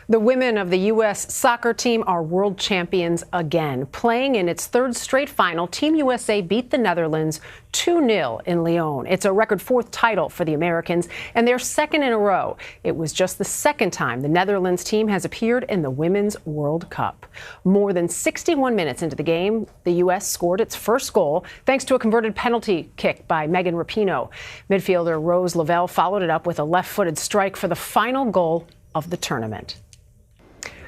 The women of the U.S. soccer team are world champions again. Playing in its third straight final, Team USA beat the Netherlands 2-0 in Lyon. It's a record fourth title for the Americans and their second in a row. It was just the second time the Netherlands team has appeared in the Women's World Cup. More than 61 minutes into the game, the U.S. scored its first goal thanks to a converted penalty kick by Megan Rapinoe. Midfielder Rose Lavelle followed it up with a left-footed strike for the final goal of the tournament.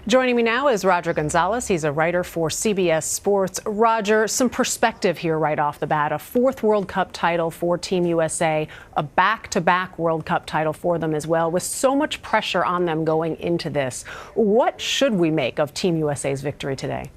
Joining me now is Roger Gonzalez. He's a writer for CBS Sports. Roger, some perspective here right off the bat. A fourth World Cup title for Team USA, a back-to-back World Cup title for them as well, with so much pressure on them going into this. What should we make of Team USA's victory today?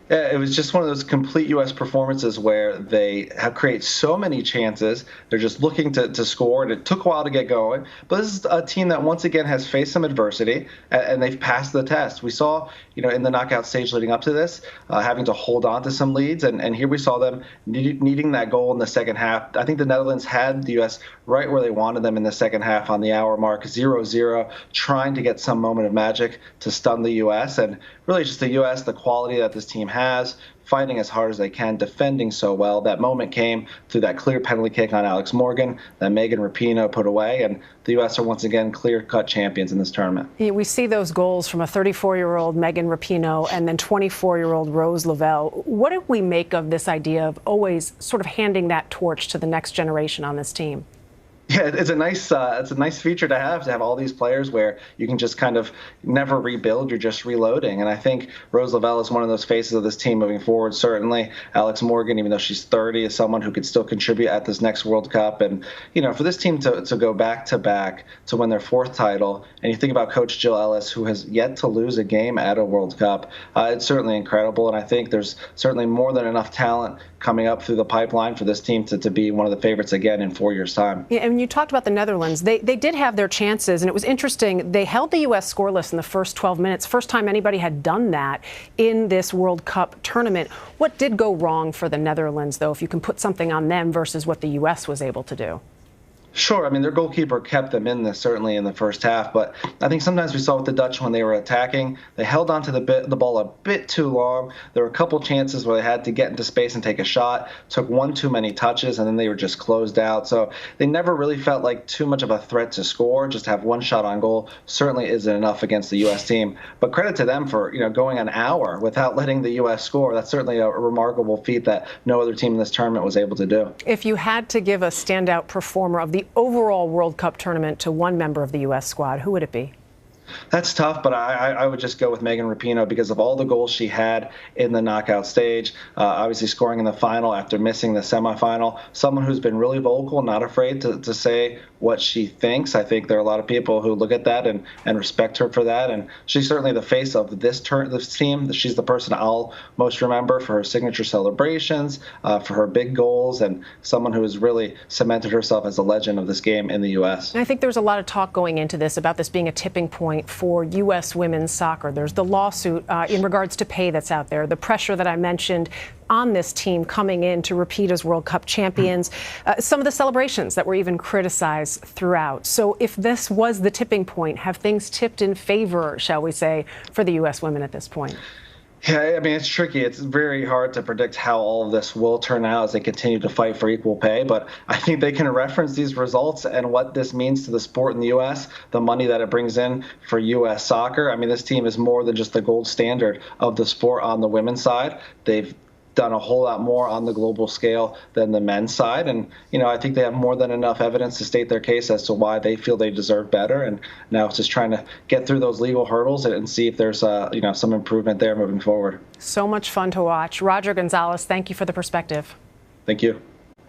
Yeah, it was just one of those complete U.S. performances where they have created so many chances. They're just looking to score, and it took a while to get going. But this is a team that once again has faced some adversity, and they've passed the test. We saw, in the knockout stage leading up to this, having to hold on to some leads, and here we saw them needing that goal in the second half. I think the Netherlands had the U.S. right where they wanted them in the second half on the hour mark, 0-0, trying to get some moment of magic to stun the U.S. And really just the U.S., the quality that this team has, fighting as hard as they can, defending so well. That moment came through that clear penalty kick on Alex Morgan that Megan Rapinoe put away, and the U.S. are once again clear-cut champions in this tournament. Yeah, we see those goals from a 34-year-old Megan Rapinoe and then 24-year-old Rose Lavelle. What do we make of this idea of always sort of handing that torch to the next generation on this team? Yeah, it's a nice feature to have all these players where you can just kind of never rebuild. You're just reloading. And I think Rose Lavelle is one of those faces of this team moving forward. Certainly, Alex Morgan, even though she's 30, is someone who could still contribute at this next World Cup. And, for this team to go back-to-back to win their fourth title, and you think about Coach Jill Ellis, who has yet to lose a game at a World Cup, it's certainly incredible. And I think there's certainly more than enough talent coming up through the pipeline for this team to be one of the favorites again in 4 years' time. Yeah, and you talked about the Netherlands. They did have their chances, and it was interesting. They held the U.S. scoreless in the first 12 minutes. First time anybody had done that in this World Cup tournament. What did go wrong for the Netherlands, though, if you can put something on them versus what the U.S. was able to do? Sure. I mean, their goalkeeper kept them in this, certainly in the first half. But I think sometimes we saw with the Dutch when they were attacking, they held onto the ball a bit too long. There were a couple chances where they had to get into space and take a shot, took one too many touches, and then they were just closed out. So they never really felt like too much of a threat to score. Just to have one shot on goal certainly isn't enough against the U.S. team. But credit to them for, going an hour without letting the U.S. score. That's certainly a remarkable feat that no other team in this tournament was able to do. If you had to give a standout performer of the overall World Cup tournament to one member of the U.S. squad, who would it be? That's tough, but I would just go with Megan Rapinoe because of all the goals she had in the knockout stage, obviously scoring in the final after missing the semifinal. Someone who's been really vocal, not afraid to say what she thinks. I think there are a lot of people who look at that and respect her for that, and she's certainly the face of this team. She's the person I'll most remember for her signature celebrations, for her big goals, and someone who has really cemented herself as a legend of this game in the U.S. I think there's a lot of talk going into this about this being a tipping point for U.S. women's soccer. There's the lawsuit in regards to pay that's out there, the pressure that I mentioned on this team coming in to repeat as World Cup champions, some of the celebrations that were even criticized throughout. So if this was the tipping point, have things tipped in favor, shall we say, for the U.S. women at this point? Yeah, I mean, it's tricky. It's very hard to predict how all of this will turn out as they continue to fight for equal pay. But I think they can reference these results and what this means to the sport in the U.S., the money that it brings in for U.S. soccer. I mean, this team is more than just the gold standard of the sport on the women's side. They've done a whole lot more on the global scale than the men's side. And, I think they have more than enough evidence to state their case as to why they feel they deserve better. And now it's just trying to get through those legal hurdles and see if there's, some improvement there moving forward. So much fun to watch. Roger Gonzalez, thank you for the perspective. Thank you.